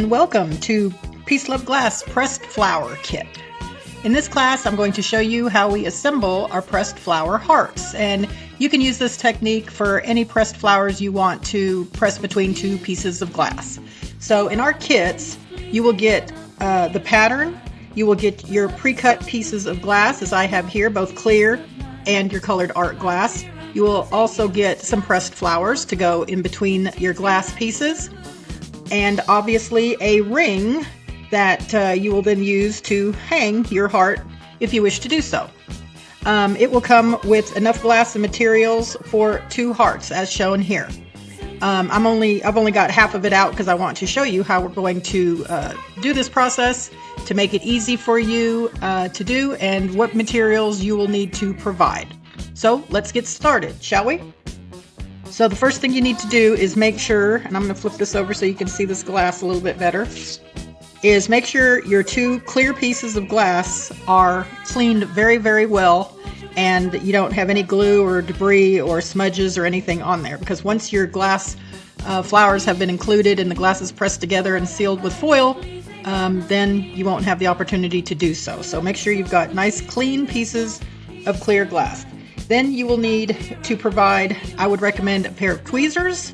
and welcome to PeaceLuvGlass Pressed Flower Kit. In this class, I'm going to show you how we assemble our pressed flower hearts, and you can use this technique for any pressed flowers you want to press between two pieces of glass. So in our kits, you will get the pattern, you will get your pre-cut pieces of glass, as I have here, both clear and your colored art glass. You will also get some pressed flowers to go in between your glass pieces, and obviously a ring that you will then use to hang your heart if you wish to do so. It will come with enough glass and materials for 2 hearts as shown here. I've only got half of it out because I want to show you how we're going to do this process to make it easy for you to do and what materials you will need to provide. So let's get started, shall we? So the first thing you need to do is make sure, and I'm going to flip this over so you can see this glass a little bit better, is make sure your 2 clear pieces of glass are cleaned very, very well and you don't have any glue or debris or smudges or anything on there, because once your glass flowers have been included and the glass is pressed together and sealed with foil, then you won't have the opportunity to do so. So make sure you've got nice clean pieces of clear glass. Then you will need to provide, I would recommend a pair of tweezers,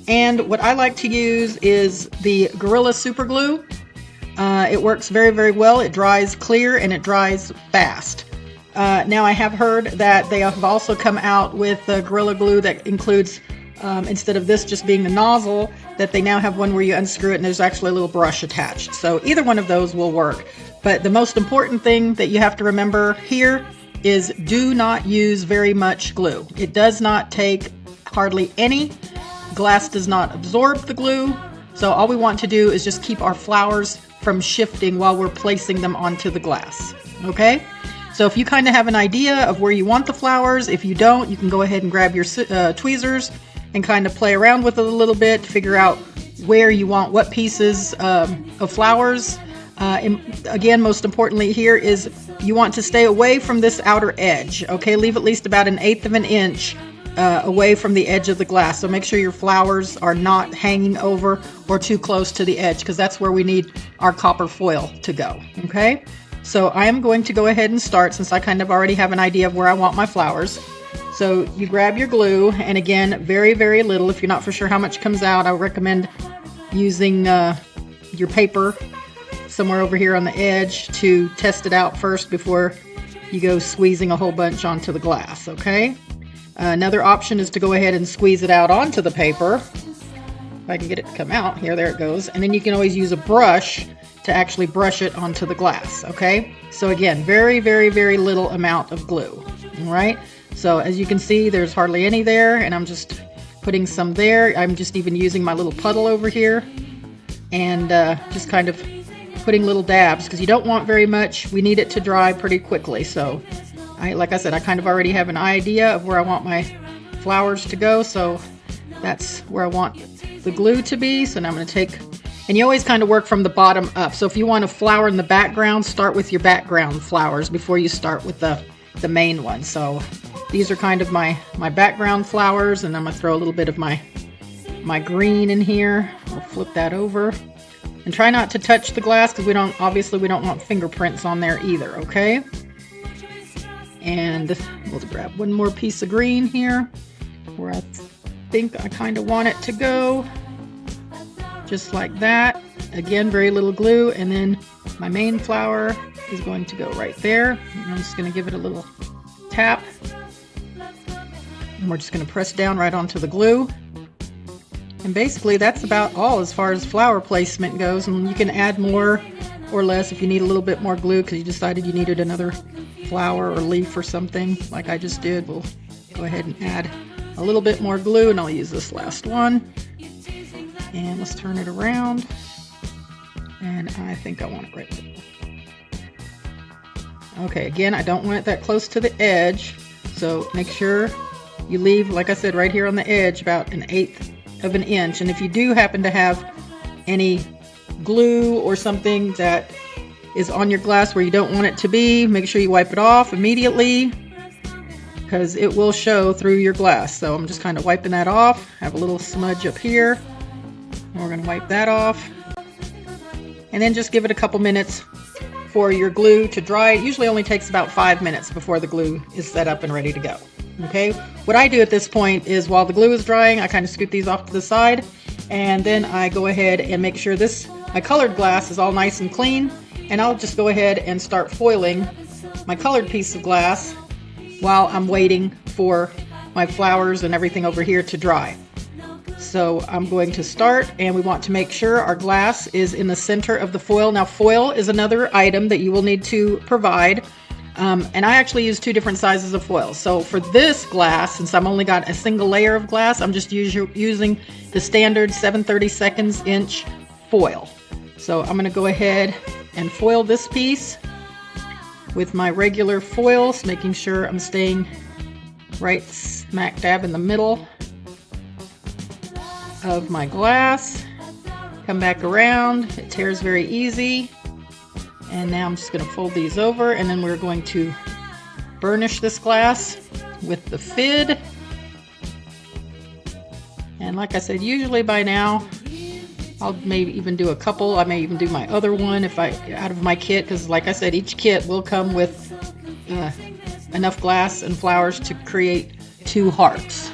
and what I like to use is the Gorilla Super Glue. It works very, very well. It dries clear and it dries fast. Now I have heard that they have also come out with Gorilla Glue that includes, instead of this just being the nozzle, that they now have one where you unscrew it and there's actually a little brush attached. So either one of those will work. But the most important thing that you have to remember here is do not use very much glue. It does not take hardly any. Glass does not absorb the glue. So all we want to do is just keep our flowers from shifting while we're placing them onto the glass. Okay? So if you kind of have an idea of where you want the flowers, if you don't, you can go ahead and grab your tweezers and kind of play around with it a little bit to figure out where you want what pieces of flowers. And again, most importantly here is you want to stay away from this outer edge. Okay, leave at least about 1/8 of an inch away from the edge of the glass. So make sure your flowers are not hanging over or too close to the edge, because that's where we need our copper foil to go. Okay, so I am going to go ahead and start, since I kind of already have an idea of where I want my flowers. So you grab your glue, and again, very, very little. If you're not for sure how much comes out, I would recommend using your paper somewhere over here on the edge to test it out first before you go squeezing a whole bunch onto the glass. Okay. Another option is to go ahead and squeeze it out onto the paper. If I can get it to come out, here, there it goes. And then you can always use a brush to actually brush it onto the glass. Okay. So again, very, very, very little amount of glue. All right. So as you can see, there's hardly any there, and I'm just putting some there. I'm just even using my little puddle over here and just kind of putting little dabs, because you don't want very much. We need it to dry pretty quickly. So like I said, I kind of already have an idea of where I want my flowers to go. So that's where I want the glue to be. So now I'm going to take, and you always kind of work from the bottom up. So if you want a flower in the background, start with your background flowers before you start with the main one. So these are kind of my background flowers, and I'm going to throw a little bit of my green in here. I'll flip that over. And try not to touch the glass, because we don't want fingerprints on there either, okay? And we'll grab one more piece of green here where I think I kind of want it to go. Just like that. Again, very little glue, and then my main flower is going to go right there. And I'm just going to give it a little tap. And we're just going to press down right onto the glue. And basically that's about all as far as flower placement goes, and you can add more or less if you need a little bit more glue because you decided you needed another flower or leaf or something like I just did. We'll go ahead and add a little bit more glue, and I'll use this last one. And let's turn it around, and I think I want it right there. Okay, again, I don't want it that close to the edge, so make sure you leave, like I said, right here on the edge about 1/8 of an inch. And if you do happen to have any glue or something that is on your glass where you don't want it to be, make sure you wipe it off immediately, because it will show through your glass. So I'm just kind of wiping that off. I have a little smudge up here, and we're going to wipe that off. and then just give it a couple minutes for your glue to dry. It usually only takes about 5 minutes before the glue is set up and ready to go. Okay, what I do at this point is while the glue is drying, I kind of scoot these off to the side, and then I go ahead and make sure my colored glass is all nice and clean, and I'll just go ahead and start foiling my colored piece of glass while I'm waiting for my flowers and everything over here to dry. So I'm going to start, and we want to make sure our glass is in the center of the foil. Now, foil is another item that you will need to provide. And I actually use 2 different sizes of foil. So for this glass, since I've only got a single layer of glass, I'm just using the standard 7/32 inch foil. So I'm going to go ahead and foil this piece with my regular foils, making sure I'm staying right smack dab in the middle of my glass. Come back around. It tears very easy. And now I'm just going to fold these over, and then we're going to burnish this glass with the FID. And like I said, usually by now I'll maybe even do a couple. I may even do my other one out of my kit, because like I said, each kit will come with enough glass and flowers to create 2 hearts.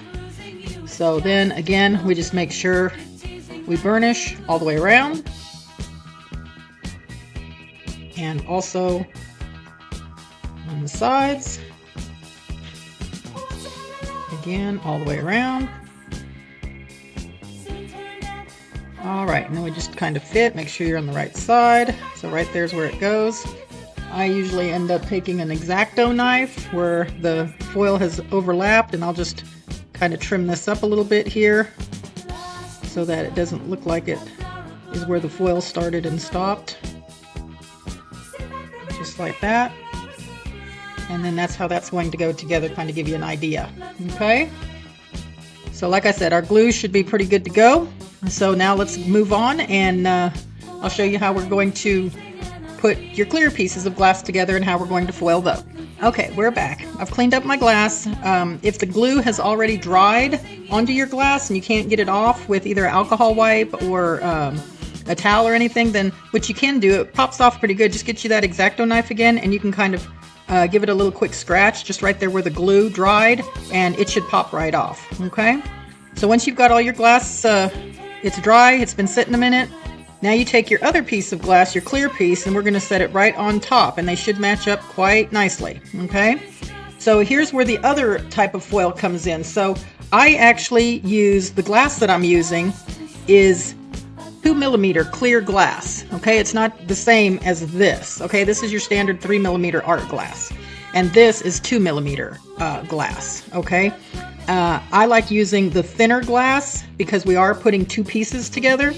So then again, we just make sure we burnish all the way around. And also on the sides, again, all the way around. All right, and then we just kind of fit, make sure you're on the right side. So right there's where it goes. I usually end up taking an X-Acto knife where the foil has overlapped, and I'll just kind of trim this up a little bit here so that it doesn't look like it is where the foil started and stopped. Just like that. And then that's how that's going to go together, kind of give you an idea. Okay? So like I said, our glue should be pretty good to go. So now let's move on, and I'll show you how we're going to put your clear pieces of glass together and how we're going to foil them. Okay, we're back. I've cleaned up my glass. If the glue has already dried onto your glass and you can't get it off with either alcohol wipe or a towel or anything, then what you can do, it pops off pretty good. Just get you that X-Acto knife again, and you can kind of give it a little quick scratch just right there where the glue dried, and it should pop right off. Okay, so once you've got all your glass, it's dry, it's been sitting a minute. Now you take your other piece of glass, your clear piece, and we're going to set it right on top, and they should match up quite nicely. Okay, so here's where the other type of foil comes in. So I actually use, the glass that I'm using is 2mm clear glass. Okay, it's not the same as this. Okay, this is your standard 3mm art glass, and this is 2mm glass. Okay, I like using the thinner glass because we are putting 2 pieces together.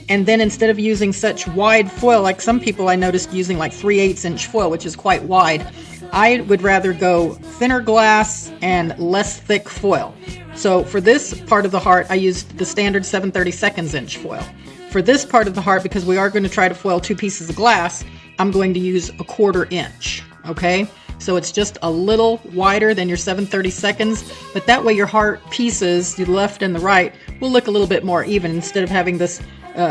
And then instead of using such wide foil, like some people I noticed using like 3/8 inch foil, which is quite wide, I would rather go thinner glass and less thick foil. So for this part of the heart, I used the standard 7/32 inch foil. For this part of the heart, because we are going to try to foil 2 pieces of glass, I'm going to use 1/4 inch. Okay, so it's just a little wider than your 7/32, but that way your heart pieces, the left and the right, will look a little bit more even, instead of having this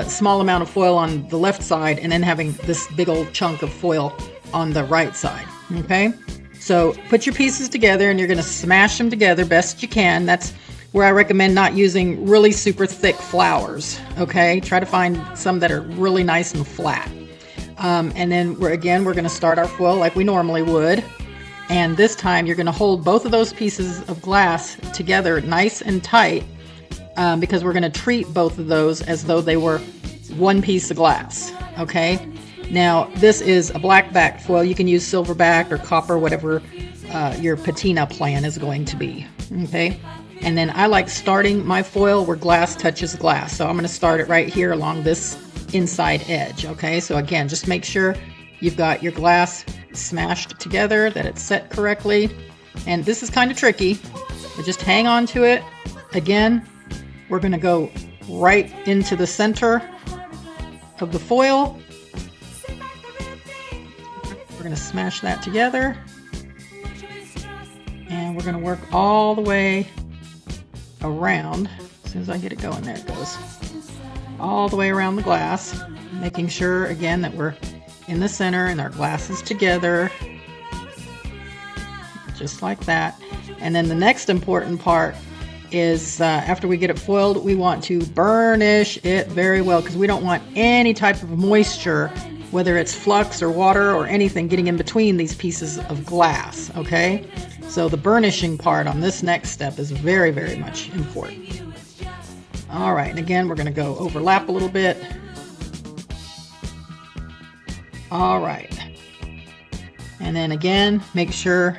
small amount of foil on the left side and then having this big old chunk of foil on the right side. Okay, so put your pieces together, and you're going to smash them together best you can. That's where I recommend not using really super thick flowers. Okay, try to find some that are really nice and flat. And then we're going to start our foil like we normally would, and this time you're going to hold both of those pieces of glass together nice and tight, because we're going to treat both of those as though they were 1 piece of glass. Okay, now this is a black back foil. You can use silverback or copper, whatever your patina plan is going to be. Okay, and then I like starting my foil where glass touches glass, so I'm going to start it right here along this inside edge. Okay, so again, just make sure you've got your glass smashed together, that it's set correctly. And this is kind of tricky, but just hang on to it. Again, we're going to go right into the center of the foil. We're going to smash that together, and we're going to work all the way around. As soon as I get it going, there it goes. All the way around the glass. making sure again that we're in the center and our glass is together, just like that. And then the next important part is after we get it foiled, we want to burnish it very well, because we don't want any type of moisture, whether it's flux or water or anything, getting in between these pieces of glass. Okay, so the burnishing part on this next step is very, very much important. All right, and again, we're going to go overlap a little bit. All right, and then again, make sure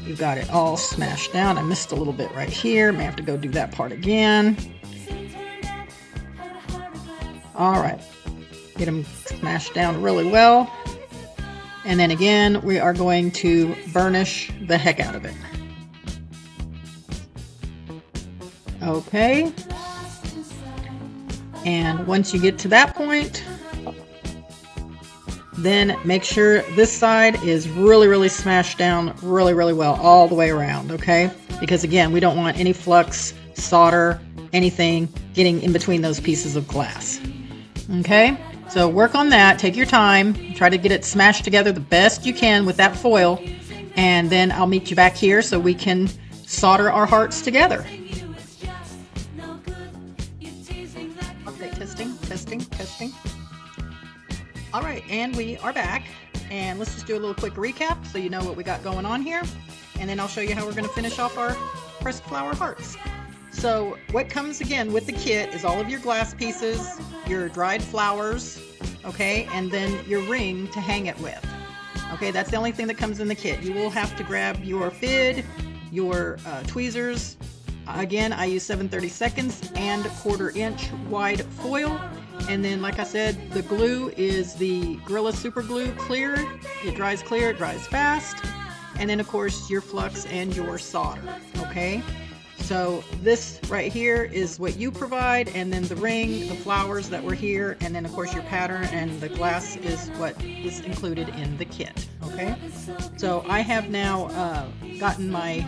you've got it all smashed down. I missed a little bit right here. May have to go do that part again. All right, get them smashed down really well. And then again, we are going to burnish the heck out of it. Okay. And once you get to that point, then make sure this side is really, really smashed down really, really well all the way around, okay? Because again, we don't want any flux, solder, anything getting in between those pieces of glass. Okay, so work on that, take your time, try to get it smashed together the best you can with that foil, and then I'll meet you back here so we can solder our hearts together. Okay, testing. All right, and we are back, and let's just do a little quick recap so you know what we got going on here, and then I'll show you how we're going to finish off our pressed flower hearts. So what comes again with the kit is all of your glass pieces, your dried flowers, okay, and then your ring to hang it with. Okay, that's the only thing that comes in the kit. You will have to grab your fid, your tweezers. Again, I use 7/32 and 1/4 inch wide foil. And then, like I said, the glue is the Gorilla Super Glue Clear. It dries clear, it dries fast. And then, of course, your flux and your solder, okay? So this right here is what you provide, and then the ring, the flowers that were here, and then, of course, your pattern and the glass is what is included in the kit, okay? So I have now gotten my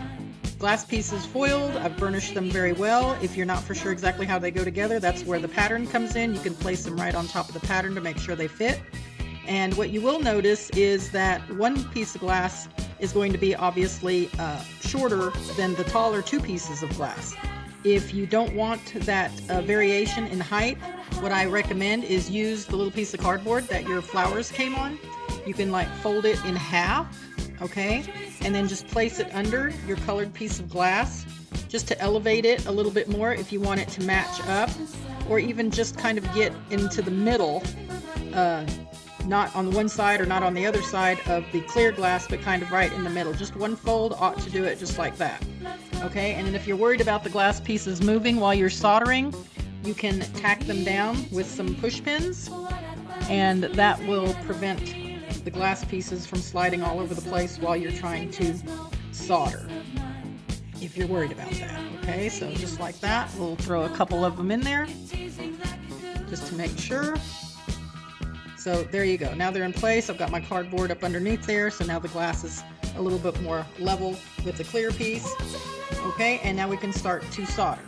glass pieces foiled. I've burnished them very well. If you're not for sure exactly how they go together, that's where the pattern comes in. You can place them right on top of the pattern to make sure they fit. And what you will notice is that one piece of glass is going to be obviously shorter than the taller two pieces of glass. If you don't want that variation in height, what I recommend is use the little piece of cardboard that your flowers came on. You can like fold it in half, okay, and then just place it under your colored piece of glass just to elevate it a little bit more if you want it to match up, or even just kind of get into the middle, not on the one side or not on the other side of the clear glass, but kind of right in the middle. Just one fold ought to do it just like that, okay? And then if you're worried about the glass pieces moving while you're soldering, you can tack them down with some push pins, and that will prevent the glass pieces from sliding all over the place while you're trying to solder, if you're worried about that. Okay, so just like that, we'll throw a couple of them in there just to make sure. So there you go. Now they're in place. I've got my cardboard up underneath there, so now the glass is a little bit more level with the clear piece. Okay, and now we can start to solder.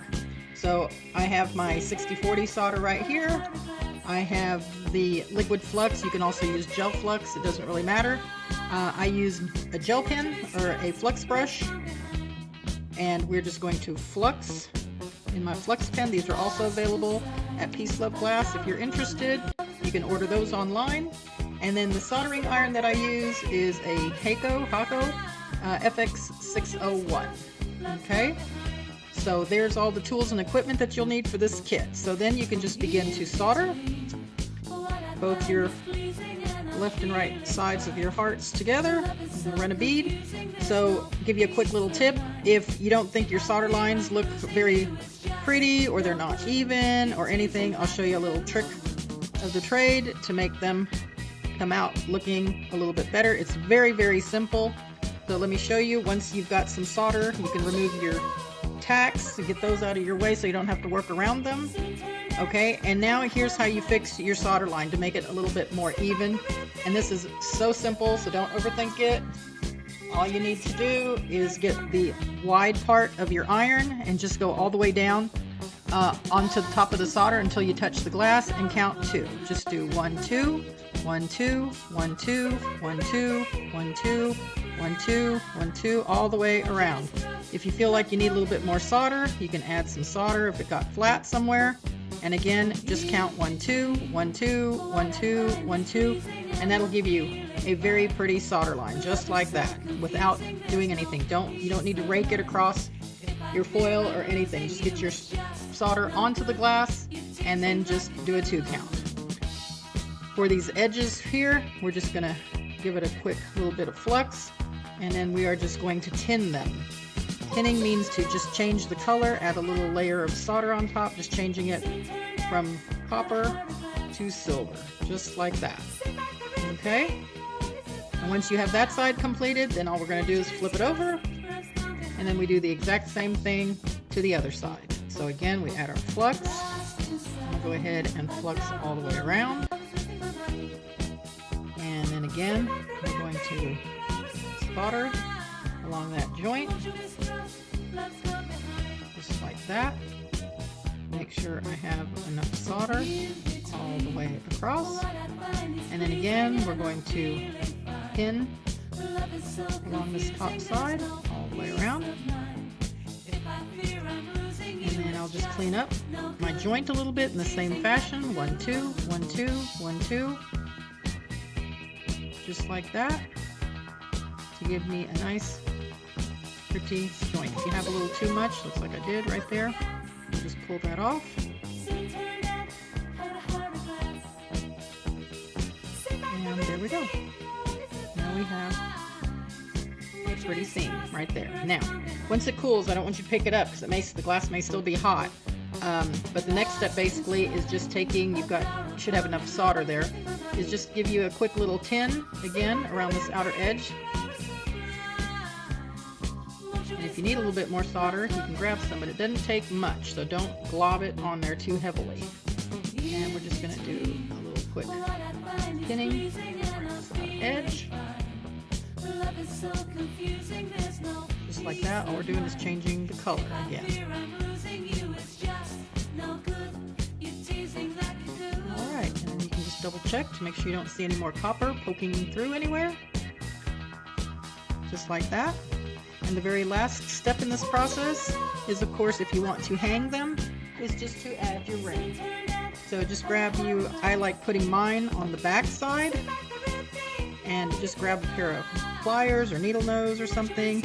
So I have my 60/40 solder right here. I have the liquid flux. You can also use gel flux. It doesn't really matter. I use a gel pen or a flux brush, and we're just going to flux in my flux pen. These are also available at PeaceLuvGlass. If you're interested, you can order those online. And then the soldering iron that I use is a Hakko FX601. Okay, so there's all the tools and equipment that you'll need for this kit. So then you can just begin to solder both your left and right sides of your hearts together and run a bead. So give you a quick little tip: if you don't think your solder lines look very pretty or they're not even or anything, I'll show you a little trick of the trade to make them come out looking a little bit better. It's very, very simple. So let me show you. Once you've got some solder, you can remove your tacks to get those out of your way so you don't have to work around them. Okay, and now here's how you fix your solder line to make it a little bit more even. And this is so simple, so don't overthink it. All you need to do is get the wide part of your iron and just go all the way down onto the top of the solder until you touch the glass and count 2. Just do 1, 2, 1, 2, 1, 2, 1, 2, 1, 2, 1, 2, 1, 2, all the way around. If you feel like you need a little bit more solder, you can add some solder if it got flat somewhere. And again, just count 1, 2, 1, 2, 1, 2, 1, 2, and that'll give you a very pretty solder line, just like that, without doing anything. You don't need to rake it across your foil or anything. Just get your solder onto the glass and then just do a 2 count. For these edges here, we're just gonna give it a quick little bit of flux, and then we are just going to tin them. Tinning means to just change the color, add a little layer of solder on top, just changing it from copper to silver, just like that. Okay? And once you have that side completed, then all we're going to do is flip it over, and then we do the exact same thing to the other side. So again, we add our flux. We'll go ahead and flux all the way around. And then again, we're going to solder along that joint, just like that. Make sure I have enough solder all the way across. And then again, we're going to pin along this top side all the way around. And then I'll just clean up my joint a little bit in the same fashion. 1, 2, 1, 2, 1, 2. Just like that, to give me a nice pretty joint. If you have a little too much, looks like I did right there, just pull that off. And there we go. Now we have a pretty seam right there. Now, once it cools, I don't want you to pick it up because the glass may still be hot. But the next step basically is just taking, you should have enough solder there, is just give you a quick little tin again around this outer edge. And if you need a little bit more solder, you can grab some, but it doesn't take much, so don't glob it on there too heavily. And we're just going to do a little quick pinning around this outer edge. Just like that. All we're doing is changing the color again. Alright, and then you can just double check to make sure you don't see any more copper poking through anywhere. Just like that. And the very last step in this process is, of course, if you want to hang them, is just to add your ring. So just grab I like putting mine on the back side, and just grab a pair of pliers or needle nose or something,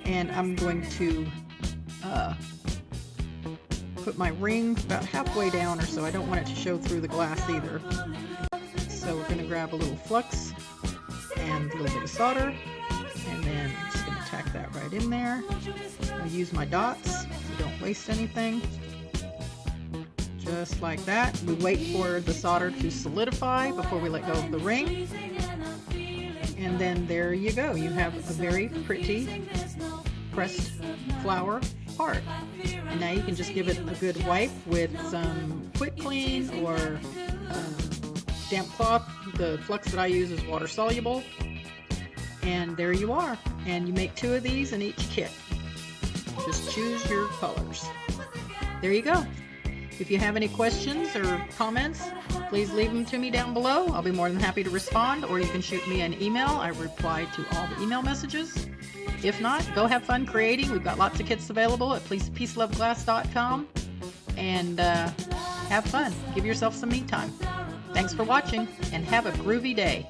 and I'm going to put my ring about halfway down or so. I don't want it to show through the glass either. So we're going to grab a little flux and a little bit of solder, and then I'm just going to tack that right in there. I'll use my dots so don't waste anything. Just like that. We wait for the solder to solidify before we let go of the ring. And then there you go. You have a very pretty pressed flower heart. And now you can just give it a good wipe with some Quick Clean or damp cloth. The flux that I use is water soluble. And there you are. And you make 2 of these in each kit. Just choose your colors. There you go. If you have any questions or comments, please leave them to me down below. I'll be more than happy to respond, or you can shoot me an email. I reply to all the email messages. If not, go have fun creating. We've got lots of kits available at PeaceLuvGlass.com. And have fun. Give yourself some me time. Thanks for watching, and have a groovy day.